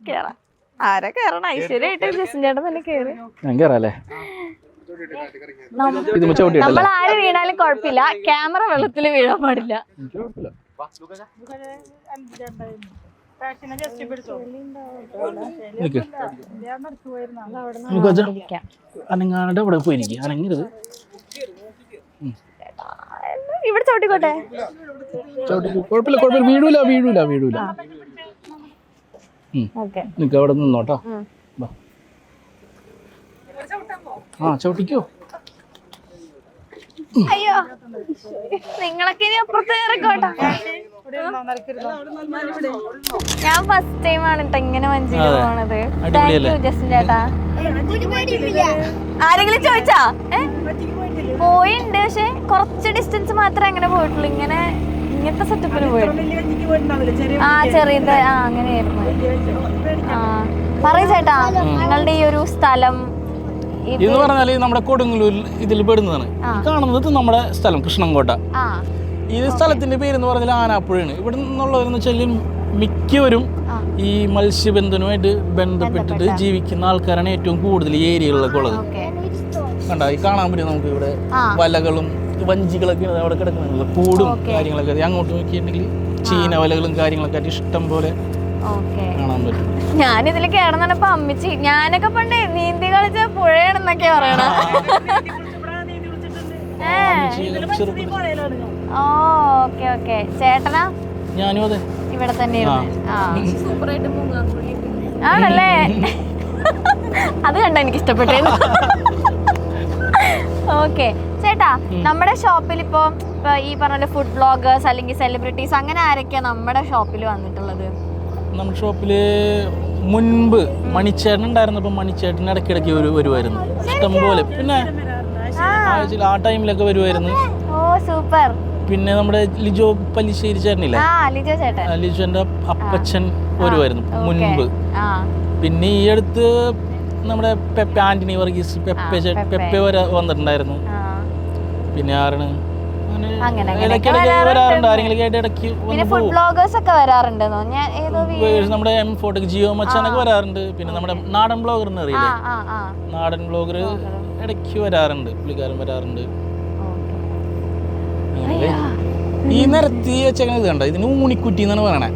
കേറാ. ആരാ കേറണം? ഐശ്വര്യായിട്ട് ജസ്റ്റിൻ ചേട്ടൻ തന്നെ കേറി. ഞാൻ കേറാല്ലേ? നമ്മൾ ആര് വീണാലും കുഴപ്പമില്ല, ക്യാമറ വെള്ളത്തിൽ വീഴാൻ പാടില്ല. അനങ്ങാണ്ട് അവിടെ പോയിരിക്കും. അനങ്ങരുത്. ഇവിടെ ചവിട്ടിക്കോട്ടെ. കുഴപ്പമില്ല, വീഴൂല. നിനക്ക് അവിടെ നിന്നോട്ടോ. ചവിട്ടിക്കോ. അയ്യോ, നിങ്ങളൊക്കെ ഇനി അപ്പുറത്ത് ഇറക്കോട്ടെ. ഞാൻ ഫസ്റ്റ് ടൈം ആണ് കേട്ടോ ഇങ്ങനെ വഞ്ചിയിൽ പോണത്. താങ്ക് യു ജസ്റ്റിൻ ചേട്ടാ. ആരെങ്കിലും ചോദിച്ചാ? പോയിണ്ട്, പക്ഷെ കുറച്ച് ഡിസ്റ്റൻസ് മാത്രമേ അങ്ങനെ പോയിട്ടുള്ളൂ. ഇങ്ങനത്തെ സെറ്റപ്പിന് പോയിട്ടുള്ളൂ. ചെറിയത് അങ്ങനെയായിരുന്നു. പറയൂ ചേട്ടാ, നിങ്ങളുടെ ഈ ഒരു സ്ഥലം എന്ന് പറഞ്ഞാല് നമ്മുടെ കൊടുങ്ങല്ലൂർ ഇതിൽ പെടുന്നതാണ്. കാണുന്നത് നമ്മുടെ സ്ഥലം കൃഷ്ണൻകോട്ട. ഈ സ്ഥലത്തിന്റെ പേരെന്ന് പറഞ്ഞാൽ ആനാപ്പുഴയാണ്. ഇവിടെ നിന്നുള്ളവരെന്ന് വെച്ചാൽ മിക്കവരും ഈ മത്സ്യബന്ധനവുമായിട്ട് ബന്ധപ്പെട്ടിട്ട് ജീവിക്കുന്ന ആൾക്കാരാണ് ഏറ്റവും കൂടുതൽ ഈ ഏരിയകളിലൊക്കെ ഉള്ളത്. കണ്ട, ഈ കാണാൻ പറ്റും നമുക്ക് ഇവിടെ വലകളും വഞ്ചികളൊക്കെ അവിടെ കിടക്കുന്നുണ്ടല്ലോ, കൂടും കാര്യങ്ങളൊക്കെ. അങ്ങോട്ട് നോക്കിയിട്ടുണ്ടെങ്കിൽ ചീന വലകളും കാര്യങ്ങളൊക്കെ ആയിട്ട് ഇഷ്ടം പോലെ കാണാൻ പറ്റും. ഞാനിതിൽ കേടന്നപ്പോ അമ്മിച്ചി, ഞാനൊക്കെ പണ്ട് നീന്തി കളിച്ച പുഴയാണെന്നൊക്കെ പറയണ. ഓക്കെ. ചേട്ടനാ? ഞാനും അതെ, ഇവിടെ തന്നെ ആണല്ലേ? അത് കണ്ട എനിക്ക് ഇഷ്ടപ്പെട്ടേ. ഓക്കെ ചേട്ടാ, നമ്മുടെ ഷോപ്പിൽ ഇപ്പൊ ഈ പറഞ്ഞ ഫുഡ് ബ്ലോഗേഴ്സ് അല്ലെങ്കിൽ സെലിബ്രിറ്റീസ് അങ്ങനെ ആരൊക്കെയാ നമ്മുടെ ഷോപ്പിൽ വന്നിട്ടുള്ളത്? നമ്മുടെ ഷോപ്പില് മുൻപ് മണിച്ചേട്ടൻ ഉണ്ടായിരുന്നപ്പോ മണിച്ചേട്ടൻ ഇടയ്ക്കിടയ്ക്ക് വരുമായിരുന്നു ഇഷ്ടം പോലെ. പിന്നെ ആ ടൈമിലൊക്കെ വരുമായിരുന്നു. ഓ സൂപ്പർ. പിന്നെ നമ്മുടെ ലിജോ പല്ലിശ്ശേരി ചേട്ടനില്ലേ, ലിജോന്റെ അപ്പച്ചൻ വരുമായിരുന്നു മുൻപ്. പിന്നെ ഈ അടുത്ത് നമ്മുടെ പെപ്പെ ആന്റണി വർഗീസ് പെപ്പെ വന്നിട്ടുണ്ടായിരുന്നു. പിന്നെ ആരാണ് വരാറുണ്ട്, ആരെങ്കിലും ആയിട്ട് ഇടയ്ക്ക് നമ്മുടെ M4 ജിയോ മച്ചാനൊക്കെ വരാറുണ്ട്. പിന്നെ നമ്മുടെ നാടൻ ബ്ലോഗറിന് അറിയില്ലേ, നാടൻ ബ്ലോഗർ ഇടയ്ക്ക് വരാറുണ്ട്, പുള്ളിക്കാരൻ വരാറുണ്ട്. ഈ നിരത്തി വെച്ചേക്കണ ഇത് കണ്ട, ഇതിന് ഊണിക്കുറ്റി എന്നാണ് പറയണേ.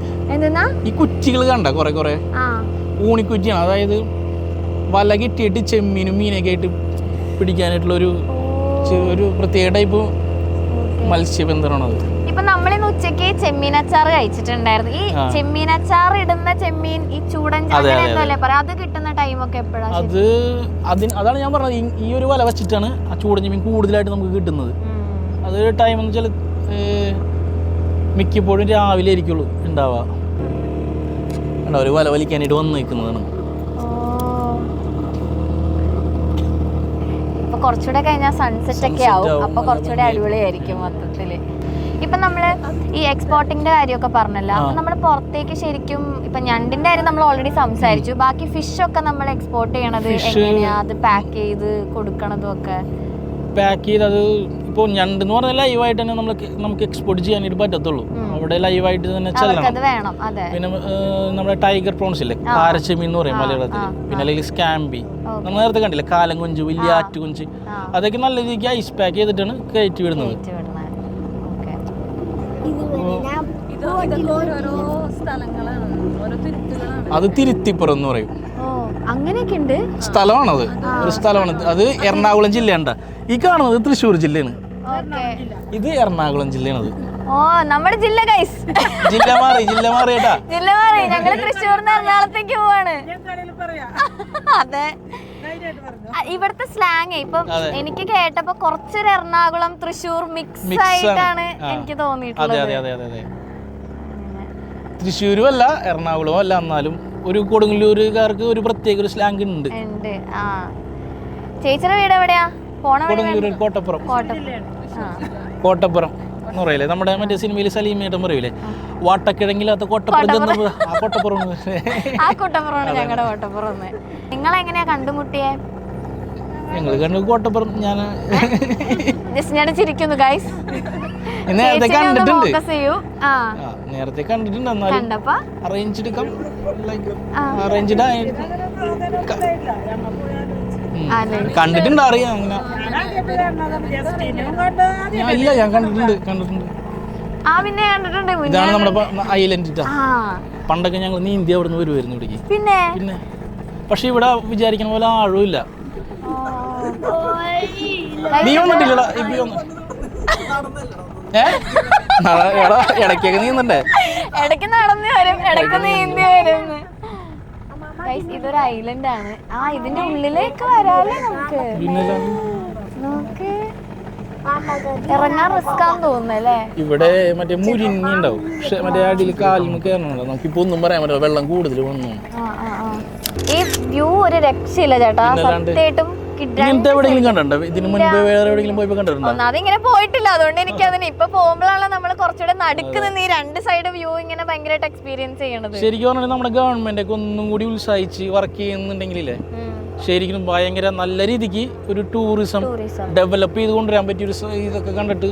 ഈ കുറ്റികൾ കണ്ട കുറെ ഊണിക്കുറ്റിയാണ്. അതായത് വല കെട്ടിയിട്ട് ചെമ്മീനും മീനൊക്കെ ആയിട്ട് പിടിക്കാനായിട്ടുള്ള ഒരു പ്രത്യേക ടൈപ്പ് മത്സ്യബന്ധനമാണത്. ഇപ്പൊ നമ്മളിന്ന് ഉച്ചക്ക് ചെമ്മീനച്ചാർ കഴിച്ചിട്ടുണ്ടായിരുന്നു. ഈ ചെമ്മീനച്ചാർ ഇടുന്ന ചെമ്മീൻ ഈ ചൂടൻ അത് കിട്ടുന്ന ടൈമൊക്കെ എപ്പോഴാണ്? അതാണ് ഞാൻ പറഞ്ഞത്, ഈ ഒരു വല വെച്ചിട്ടാണ് ആ ചൂടൻ ചെമ്മീൻ കൂടുതലായിട്ട് നമുക്ക് കിട്ടുന്നത്. അത് ടൈം എന്ന് വെച്ചാൽ മിക്കപ്പോഴും രാവിലെ ആയിരിക്കുള്ളൂ ഉണ്ടാവുക. ഒരു വല വലിക്കാനായിട്ട് വന്ന് നിൽക്കുന്നതാണ്. കുറച്ചുകൂടെ കഴിഞ്ഞാൽ സൺസെറ്റ് ഒക്കെ ആവും, അപ്പൊ കുറച്ചുകൂടെ അടിപൊളിയായിരിക്കും മൊത്തത്തില്. ഇപ്പൊ നമ്മള് ഈ എക്സ്പോർട്ടിന്റെ കാര്യമൊക്കെ പറഞ്ഞല്ലോ, അപ്പൊ നമ്മള് പുറത്തേക്ക് ശരിക്കും ഇപ്പൊ ഞണ്ടിന്റെ കാര്യം നമ്മൾ ഓൾറെഡി സംസാരിച്ചു. ബാക്കി ഫിഷ് ഒക്കെ നമ്മൾ എക്സ്പോർട്ട് ചെയ്യണത് എങ്ങനെയാ? അത് പാക്ക് ചെയ്ത് കൊടുക്കണതും ഒക്കെ പാക്ക് ചെയ്ത് അത് ഇപ്പോൾ ഞണ്ട് എന്ന് പറഞ്ഞാൽ ലൈവായിട്ട് തന്നെ നമുക്ക് എക്സ്പോർട്ട് ചെയ്യാനായിട്ട് പറ്റത്തുള്ളൂ. അവിടെ ലൈവായിട്ട് തന്നെ ചെല്ലണം. പിന്നെ നമ്മുടെ ടൈഗർ പ്രോൺസ് ഇല്ലേ, കാരച്ചെമ്മീൻ എന്ന് പറയും മലയാളത്തിൽ. പിന്നെ അല്ലെങ്കിൽ സ്കാമ്പി, നമ്മൾ നേരത്തെ കണ്ടില്ലേ കാലം കൊഞ്ച്, വലിയ ആറ്റ് കൊഞ്ച്, അതൊക്കെ നല്ല രീതിക്ക് ഐസ് പാക്ക് ചെയ്തിട്ടാണ് കയറ്റി വിടുന്നത്. അത് തിരുത്തിപ്പുറം എന്ന് പറയും. അങ്ങനെയൊക്കെ ഉണ്ട് സ്ഥലമാണത്, ഒരു സ്ഥലമാണ് അത്. എറണാകുളം ജില്ലയുണ്ട്. ഈ കാണുന്നത് തൃശ്ശൂർ ജില്ലയാണ്, ഇത് എറണാകുളം ജില്ലയാണത്. ഓ നമ്മുടെ ജില്ല ഗൈസ്, ജില്ല മാറി കേട്ടാ, ജില്ല മാറി. ഞങ്ങൾ തൃശ്ശൂർന്ന് എറണാകുളത്തേക്ക് പോവാണ്. അതെ, ഇവിടുത്തെ സ്ലാങ് ഇപ്പൊ എനിക്ക് കേട്ടപ്പോ കുറച്ചൊരു എറണാകുളം തൃശ്ശൂർ മിക്സ് ആയിട്ടാണ് എനിക്ക് തോന്നിയിട്ടുള്ളത്. തൃശ്ശൂരും അല്ല എറണാകുളവും അല്ല, എന്നാലും ഒരു കൊടുങ്ങല്ലൂരുകാർക്ക് ഒരു പ്രത്യേക ഒരു സ്ലാങ് ഉണ്ട്. ആ ചേച്ചിയുടെ വീട് എവിടെയാ? കൊടുങ്ങല്ലൂർ കോട്ടപ്പുറം എന്ന് പറയില്ലേ, നമ്മുടെ മറ്റേ സിനിമയിൽ സലീമേട്ടൻ പറയൂലേ, വാട്ടക്കിഴങ്ങില്ലാത്ത കോട്ടപ്പുറം ചെന്നപ്പോ ആ കോട്ടപ്പുറം. ആ കോട്ടപ്പുറമാണ് ഞങ്ങളുടെ കോട്ടപ്പുറം. നിങ്ങൾ എങ്ങനെയാ കണ്ടുമുട്ടിയേ? ഞങ്ങൾ കണ്ടു കോട്ടപ്പുറം. ഞാൻ ചിരിക്കുന്നു ഗൈസ്. നേരത്തെ കണ്ടിട്ടുണ്ട്, നേരത്തെ കണ്ടിട്ടുണ്ട്, എന്നാലും അറേഞ്ച്ഡ് കണ്ടിട്ടുണ്ട്, അറിയാം അങ്ങനെ. ഇല്ല, ഞാൻ കണ്ടിട്ടുണ്ട്. ഇതാണ് നമ്മുടെ ഐലൻഡ്. പണ്ടൊക്കെ ഞങ്ങൾ നീന്തി അവിടെ നിന്ന് വരുമായിരുന്നു ഇവിടേക്ക്. പിന്നെ പക്ഷെ ഇവിടെ വിചാരിക്കണ പോലെ ആഴുമില്ല. നീ വന്നിട്ടില്ലടാ ഇടയ്ക്കൊക്കെ നീന്തണ്ടേ? ഇടയ്ക്ക് നടന്നു വരും, ഇടയ്ക്ക് നീന്തി വരും. ഇതൊരു ഐലൻഡ് ആണ്. ഇതിന്റെ ഉള്ളിലേക്ക് വരാല്ലേ നമുക്ക്? ഇറങ്ങാൻ റിസ്ക് ആണെന്ന് തോന്നുന്നല്ലേ? ഇവിടെ മറ്റേ മുരിങ്ങി ഉണ്ടാവും, പക്ഷെ മറ്റേ അടിയിൽ കാലിന് കയറണുണ്ടോ? നമുക്കിപ്പോ ഒന്നും പറയാൻ പറ്റില്ല, വെള്ളം കൂടുതൽ വന്നു. ഈ വ്യൂ ഒരു രക്ഷയില്ല ചേട്ടാ, സത്യമായിട്ടും. ഇങ്ങനത്തെ എവിടെയെങ്കിലും കണ്ടിട്ടുണ്ടോ? ഇതിന് മുൻപ് വേറെ എവിടെയെങ്കിലും പോയി കണ്ടിട്ടുണ്ടോ? അതിങ്ങനെ പോയിട്ടില്ല, അതുകൊണ്ട് എനിക്ക് അതിന് ഇപ്പൊ പോകുമ്പോഴാണ് നമ്മൾ കുറച്ചുകൂടെ നടുക്ക് നിന്ന് ഈ രണ്ട് സൈഡ് വ്യൂ ഇങ്ങനെ ഭയങ്കരമായിട്ട് എക്സ്പീരിയൻസ് ചെയ്യണത്. ശരിക്കും പറഞ്ഞാൽ നമ്മുടെ ഗവൺമെന്റ് ഒക്കെ ഒന്നും കൂടി ഉത്സാഹിച്ച് വർക്ക് ചെയ്യുന്നുണ്ടെങ്കിലേ ശരിക്കും ഭയങ്കര നല്ല രീതിക്ക് ഒരു ടൂറിസം ഡെവലപ്പ് ചെയ്ത് കൊണ്ടുവരാൻ പറ്റിയ ഒരു ഇതൊക്കെ കണ്ടിട്ട്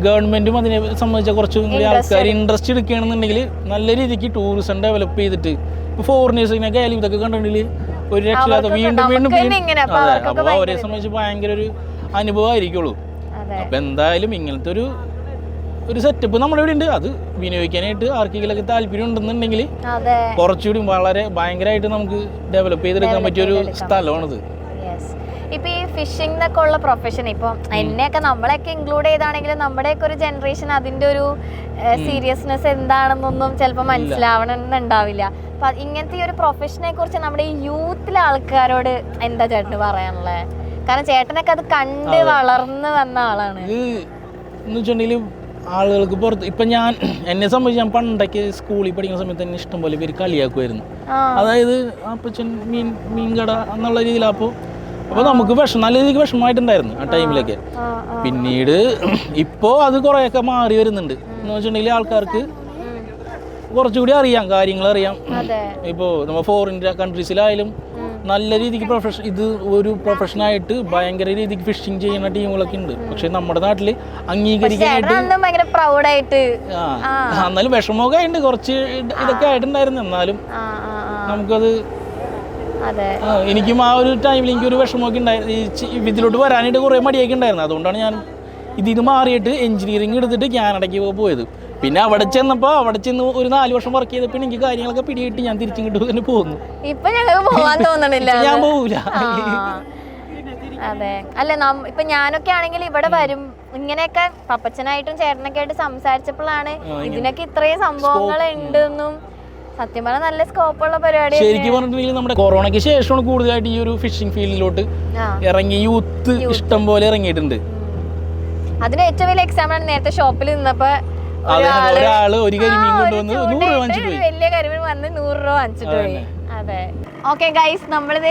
ഗവൺമെന്റും അതിനെ സംബന്ധിച്ച കുറച്ചും കൂടി ആൾക്കാർ ഇൻട്രസ്റ്റ് എടുക്കുകയാണെന്നുണ്ടെങ്കിൽ നല്ല രീതിക്ക് ടൂറിസം ഡെവലപ്പ് ചെയ്തിട്ട് ഇപ്പൊ ഫോറിനേഴ്സിനൊക്കെ ആയാലും ഇതൊക്കെ കണ്ടിട്ടുണ്ടെങ്കിൽ ഒരു രക്ഷയില്ലാത്ത വീണ്ടും അപ്പൊ അവരെ സംബന്ധിച്ച് ഭയങ്കര ഒരു അനുഭവമായിരിക്കുള്ളൂ. അപ്പൊ എന്തായാലും ഇങ്ങനത്തെ ഒരു സെറ്റപ്പ് നമ്മുടെ ഇവിടെ ഉണ്ട്. അത് വിനിയോഗിക്കാനായിട്ട് ആർക്കെങ്കിലൊക്കെ താല്പര്യം ഉണ്ടെന്നുണ്ടെങ്കിൽ കുറച്ചുകൂടി വളരെ ഭയങ്കരമായിട്ട് നമുക്ക് ഡെവലപ്പ് ചെയ്തെടുക്കാൻ പറ്റിയ ഒരു സ്ഥലമാണിത്. ഇപ്പൊ ഈ ഫിഷിംഗ് എന്നൊക്കെ ഉള്ള പ്രൊഫഷൻ, ഇപ്പൊ എന്നെയൊക്കെ നമ്മളെയൊക്കെ ഇൻക്ലൂഡ് ചെയ്താണെങ്കിലും നമ്മുടെയൊക്കെ ഒരു ജനറേഷൻ അതിന്റെ ഒരു സീരിയസ്നെസ് എന്താണെന്നൊന്നും ചിലപ്പോൾ മനസ്സിലാവണമെന്നുണ്ടാവില്ല. അപ്പൊ ഇങ്ങനത്തെ ഈ ഒരു പ്രൊഫഷനെ കുറിച്ച് നമ്മുടെ ഈ യൂത്തിലെ ആൾക്കാരോട് എന്താ ചേട്ടന് പറയാനുള്ളത്? കാരണം ചേട്ടനൊക്കെ അത് കണ്ട് വളർന്ന് വന്ന ആളാണ്. ആളുകൾക്ക് പുറത്ത് ഇപ്പം എന്നെ സംബന്ധിച്ച് ഞാൻ പണ്ടൊക്കെ സ്കൂളിൽ പഠിക്കുന്ന സമയത്ത് തന്നെ ഇഷ്ടംപോലെ പേര് കളിയാക്കുമായിരുന്നു. അതായത് അപ്പച്ചൻ മീൻ കട എന്നുള്ള രീതിയിലപ്പോൾ നമുക്ക് നല്ല രീതിക്ക് വിഷമമായിട്ടുണ്ടായിരുന്നു ആ ടൈമിലൊക്കെ. പിന്നീട് ഇപ്പോൾ അത് കുറേയൊക്കെ മാറി വരുന്നുണ്ട്. എന്ന് വെച്ചിട്ടുണ്ടെങ്കിൽ ആൾക്കാർക്ക് കുറച്ചുകൂടി അറിയാം, കാര്യങ്ങൾ അറിയാം. ഇപ്പോൾ നമ്മൾ ഫോറിൻ കൺട്രീസിലായാലും നല്ല രീതിക്ക് ഇത് ഒരു പ്രൊഫഷനായിട്ട് ഭയങ്കര രീതിക്ക് ഫിഷിംഗ് ചെയ്യുന്ന ടീമുകളൊക്കെ ഉണ്ട്. പക്ഷെ നമ്മുടെ നാട്ടില് അംഗീകരിക്കാനായിട്ട് എന്നാലും വിഷമമൊക്കെ ആയിട്ട് കുറച്ച് ഇതൊക്കെ ആയിട്ടുണ്ടായിരുന്നു. എന്നാലും നമുക്കത് എനിക്കും ആ ഒരു ടൈമിൽ എനിക്കൊരു വിഷമമൊക്കെ ഉണ്ടായിരുന്നു. ഇതിലോട്ട് വരാനായിട്ട് കുറേ മടിയൊക്കെ ഉണ്ടായിരുന്നു. അതുകൊണ്ടാണ് ഞാൻ ഇതിന് മാറിയിട്ട് എഞ്ചിനീയറിംഗ് എടുത്തിട്ട് കാനഡയ്ക്ക് പോയത്. പിന്നെ അവിടെ ചെന്ന് ഒരു 4 വർഷം വർക്ക് ചെയ്തപ്പോ എനിക്ക് കാര്യങ്ങളൊക്കെ പിടികിട്ടി ഞാൻ തിരിച്ചിങ്ങോട്ട് തന്നെ പോകുന്നു. ഇപ്പൊ ഞങ്ങൾക്ക് പോവാൻ തോന്നണില്ല, ഞാൻ പോകൂല. അതെ, അല്ല ഇപ്പൊ ഞാനൊക്കെ ആണെങ്കിൽ ഇവിടെ വരും, ഇങ്ങനെയൊക്കെ പപ്പച്ചനായിട്ടും ചേട്ടനൊക്കെ ആയിട്ട് സംസാരിച്ചപ്പോഴാണ് ഇതിനൊക്കെ ഇത്രയും സംഭവങ്ങൾ ഉണ്ടെന്നും സത്യം പറഞ്ഞാൽ നല്ല സ്കോപ്പുള്ള പരിപാടി. ശരിക്കും പറഞ്ഞിട്ടുണ്ടെങ്കിൽ നമ്മുടെ കൊറോണയ്ക്ക് ശേഷമാണ് കൂടുതലായിട്ട് ഈ ഒരു ഫിഷിംഗ് ഫീൽഡിലോട്ട് ഇറങ്ങി യൂത്ത് ഇഷ്ടം പോലെ ഇറങ്ങിയിട്ടുണ്ട്. അതിന് ഏറ്റവും വലിയ എക്സാമ്പിൾ ആണ് നേരത്തെ ഷോപ്പിൽ നിന്നപ്പോ ഒരാള് ഒരു കരിമീൻ കൊണ്ടുവന്ന് 100 രൂപ വാങ്ങിച്ചിട്ട് പോയി. വലിയ കരിമീൻ വന്ന് 100 രൂപ വാങ്ങിച്ചിട്ട് പോയി. അതെ, ഓക്കെ ഗൈസ്, നമ്മളിത്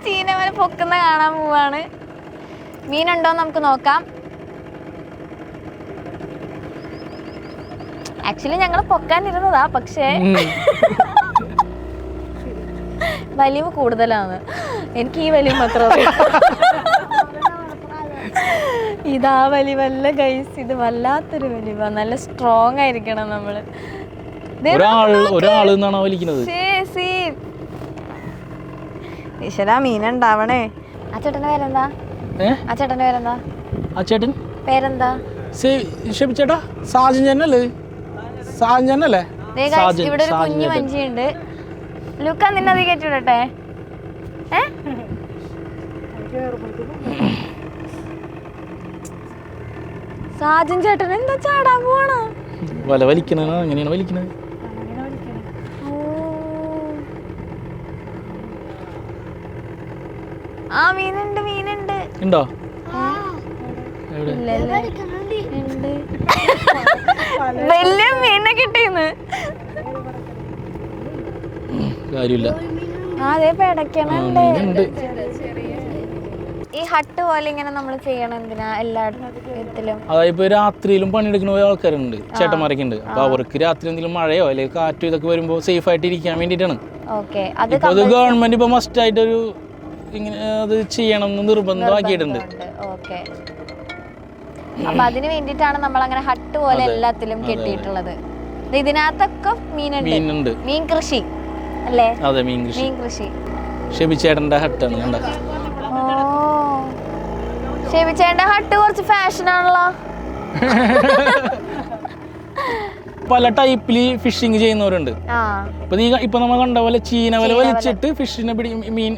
ചീനവനെ പൊക്കുന്ന കാണാൻ പോവാണ്. മീനുണ്ടോ നമുക്ക് നോക്കാം. ആക്ച്വലി ഞങ്ങൾ പൊക്കാനിരുന്നതാ, പക്ഷേ വലിവ് കൂടുതലാണ്. എനിക്ക് ഈ വലിവ് മാത്രം ഇതാ വലിവല്ല ഗൈസ്, ഇത് വല്ലാത്തൊരു വലിവ. നല്ല സ്ട്രോങ് ആയിരിക്കണം നമ്മള്. ഈശ്വരാ, മീനുണ്ടാവണേ. ആ ചേട്ടന്റെ പേരെന്താ? പേരെന്താ? ചേട്ടാ സാജനല്ലേ? ഇവിടെ ഒരു കുഞ്ഞു വഞ്ചിയുണ്ട്. ലുക്ക, നിന്നെ അത് കയറ്റിവിടട്ടെ. സാജൻ ചേട്ടൻ എന്താ ചാടാൻ പോവാണോ? വല വലിക്കണ അങ്ങനെയാണ് വലിക്കണത്. ആ മീനുണ്ട് ഉണ്ടോ? വലിയ മീനെ കിട്ടിയെന്ന്. കാര്യമില്ല. അതെ പേടക്കണുണ്ട്. മീനുണ്ട്. ഈ ഹട്ട് പോലെ ഇങ്ങനെ നമ്മൾ ചെയ്യണം എന്തിനാ എല്ലാത്തിലും? അതായത് ഇപ്പൊ രാത്രിയിലും പണിയെടുക്കുന്ന ആൾക്കാരുണ്ട്, ചേട്ടന്മാരൊക്കെ ഉണ്ട്. അപ്പൊ അവർക്ക് രാത്രി എന്തെങ്കിലും മഴയോ അല്ലെങ്കിൽ കാറ്റോ ഇതൊക്കെ വരുമ്പോൾ സേഫ് ആയിട്ട് ഇരിക്കാൻ വേണ്ടിയിട്ടാണ്. ഇപ്പൊ അത് ഗവൺമെന്റ് ഇപ്പൊ മസ്റ്റ് ആയിട്ടൊരു ഇങ്ങനെ അത് ചെയ്യണം എന്ന് നിർബന്ധമാക്കിയിട്ടുണ്ട്. അപ്പൊ അതിന് വേണ്ടിയിട്ടാണ് നമ്മൾ അങ്ങനെ ഹട്ട് പോലെ എല്ലാത്തിലും കെട്ടിയിട്ടുള്ളത്. ഇതിനകത്തൊക്കെ മീനുണ്ട്. മീൻ കൃഷി അല്ലേ? അതെ, മീൻ കൃഷി. ഷെബിച്ചേട്ടന്റെ ഹട്ടാണ് കണ്ട. ഷെബിച്ചേട്ടന്റെ ഹട്ട് കുറച്ച് ഫാഷൻ ആണല്ലോ. പല ടൈപ്പില് ഫിഷിങ് ചെയ്യുന്നവരുണ്ട്. ഇപ്പൊ നമ്മൾ കണ്ട പോലെ ചീന വല വലിച്ചിട്ട് ഫിഷിനെ മീൻ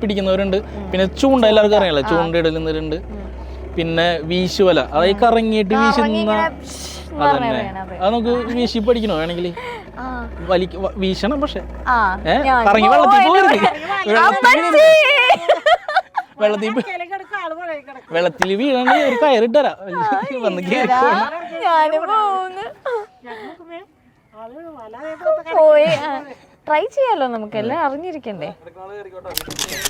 പിടിക്കുന്നവരുണ്ട്. പിന്നെ ചൂണ്ട എല്ലാവർക്കും അറിയാലോ, ചൂണ്ട ഇടുന്നവരുണ്ട്. പിന്നെ വീശുവല, അതായത് കറങ്ങിയിട്ട് വീശുന്ന, അതന്നെ. അത് നമുക്ക് വീശി പഠിക്കണോ വേണമെങ്കിൽ? വീശണം, പക്ഷെ കറങ്ങി വെള്ളത്തിൽ വീഴാണ്ട് ഒരു കയറിട്ടരാ വന്ന് ട്രൈ ചെയ്യാലോ, നമുക്ക് എല്ലാം അറിഞ്ഞിരിക്കണ്ടേ.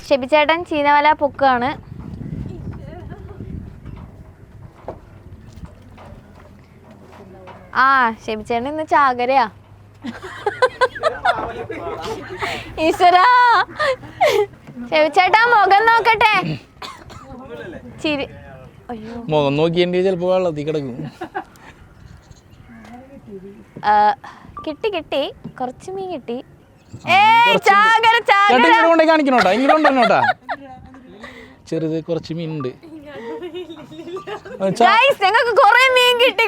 ഷെബിച്ചേട്ടൻ ചീനവല പൊക്കാണ്. ഷെബിച്ചേട്ടൻ ഇന്ന് ചാകരയാ. ഈശ്വരാ, ഷെബിച്ചേട്ടാ മുഖം നോക്കട്ടെ. ചിരി. മുഖം നോക്കിയെങ്കിൽ ചിലപ്പോ വെള്ളത്തിൽ കിടക്കും. കിട്ടി കുറച്ച് മീൻ കിട്ടി. കാണിക്കണോട്ടാ, ഇങ്ങോട്ടാ. ചെറുത് കുറച്ച് മീനുണ്ട്. ഞങ്ങൾക്ക് കൊറേ മീൻ കിട്ടി.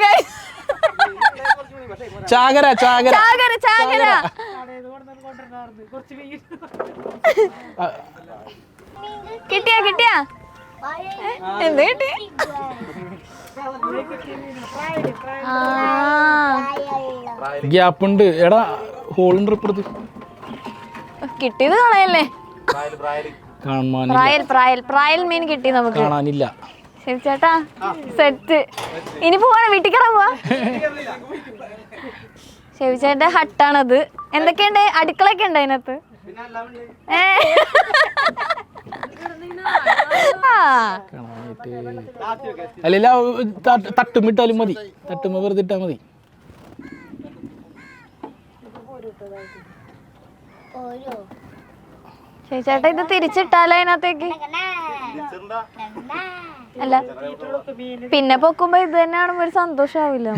ചാകര കിട്ടിയാ എന്ത് കിട്ടി? ഗ്യാപ്പ് ഉണ്ട്. എടാ, ഹോളുണ്ട് ഇപ്പുറത്ത്. കിട്ടിയത് കളയല്ലേ? പ്രായൽ മീൻ കിട്ടി നമുക്ക്. കാണാനില്ല. ശരി ചേട്ടാ, സെറ്റ്. ഇനി പോവാ, വീട്ടിൽ കയറാൻ പോവാ. ഷെബിച്ചേട്ടന്റെ ഹട്ടാണത്. എന്തൊക്കെയുണ്ട്? അടുക്കളയൊക്കെ ഉണ്ട് അതിനകത്ത്. അല്ല, തട്ടുമിട്ടാലും മതി. തട്ടുമ്പോ വെറുതെ ഇട്ടാ മതി. ചേട്ടാ, ഇത് തിരിച്ചിട്ടാലോ അതിനകത്തേക്ക്? അല്ല, പിന്നെ പൊക്കുമ്പോ ഇത് തന്നെ കാണുമ്പോ ഒരു സന്തോഷാവില്ല.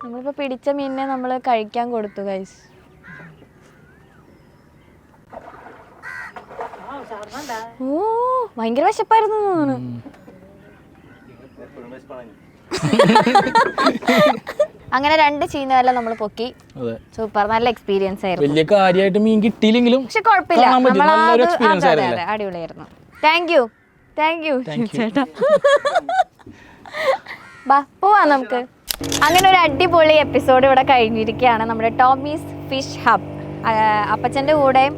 നമ്മളിപ്പോ പിടിച്ച മീനിനെ നമ്മള് കഴിക്കാൻ കൊടുത്തു ഗൈസ്. ഭയങ്കര വിശപ്പായിരുന്നു തോന്നുന്നു. അങ്ങനെ 2 ചീനവല നമ്മൾ പൊക്കി. സൂപ്പർ, നല്ല എക്സ്പീരിയൻസ് ആയിരുന്നു. വലിയ കാര്യമായിട്ട് മീൻ കിട്ടിയില്ലെങ്കിലും പക്ഷെ കുഴപ്പമില്ല, അടിപൊളിയായിരുന്നു. താങ്ക് യു ചേട്ടാ. പോവാ നമുക്ക്. അങ്ങനെ ഒരു അടിപൊളി എപ്പിസോഡ് ഇവിടെ കഴിഞ്ഞിരിക്കുകയാണ്. നമ്മുടെ ടോമീസ് ഫിഷ് ഹബ്. അപ്പച്ചൻ്റെ കൂടെയും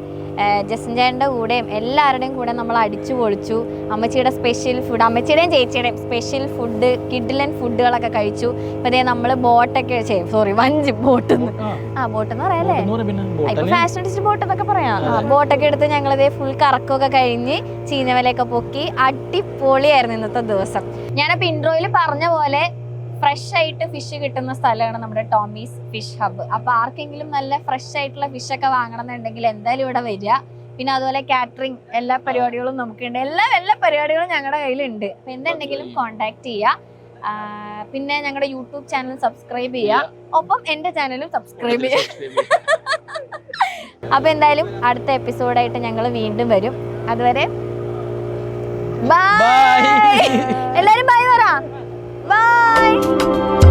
ജസ്റ്റിൻ ചേട്ടൻ്റെ കൂടെയും എല്ലാവരുടെയും കൂടെ നമ്മൾ അടിച്ചു പൊളിച്ചു. അമ്മച്ചിയുടെ സ്പെഷ്യൽ ഫുഡ്, അമ്മച്ചിയുടെയും ചേച്ചിയുടെയും സ്പെഷ്യൽ ഫുഡ്, കിഡിലൻ ഫുഡുകളൊക്കെ കഴിച്ചു. ഇപ്പം അതേ നമ്മൾ ബോട്ടൊക്കെ വഞ്ചി ബോട്ടെന്ന് പറയാല്ലേ, ഇപ്പൊ ഫാഷനിസ്റ്റ് ബോട്ട് എന്നൊക്കെ പറയാം. ബോട്ടൊക്കെ എടുത്ത് ഞങ്ങളിതേ ഫുൾ കറക്കമൊക്കെ കഴിഞ്ഞ് ചീനവലയൊക്കെ പൊക്കി. അടിപൊളിയായിരുന്നു ഇന്നത്തെ ദിവസം. ഞാനപ്പോൾ ഇൻട്രോയിൽ പറഞ്ഞ പോലെ ഫ്രഷ് ആയിട്ട് ഫിഷ് കിട്ടുന്ന സ്ഥലമാണ് നമ്മുടെ ടോമീസ് ഫിഷ് ഹബ്ബ്. അപ്പോൾ ആർക്കെങ്കിലും നല്ല ഫ്രഷ് ആയിട്ടുള്ള ഫിഷൊക്കെ വാങ്ങണം എന്നുണ്ടെങ്കിൽ എന്തായാലും ഇവിടെ വരിക. പിന്നെ അതുപോലെ കാറ്ററിംഗ് എല്ലാ പരിപാടികളും നമുക്കുണ്ട്. എല്ലാ പരിപാടികളും ഞങ്ങളുടെ കയ്യിലുണ്ട്. അപ്പോൾ എന്തുണ്ടെങ്കിലും കോൺടാക്ട് ചെയ്യുക. പിന്നെ ഞങ്ങളുടെ യൂട്യൂബ് ചാനൽ സബ്സ്ക്രൈബ് ചെയ്യുക. ഒപ്പം എൻ്റെ ചാനലും സബ്സ്ക്രൈബ് ചെയ്യുക. അപ്പോൾ എന്തായാലും അടുത്ത എപ്പിസോഡായിട്ട് ഞങ്ങൾ വീണ്ടും വരും. അതുവരെ ബൈ. എല്ലാവരും ബൈ പറ. Bye!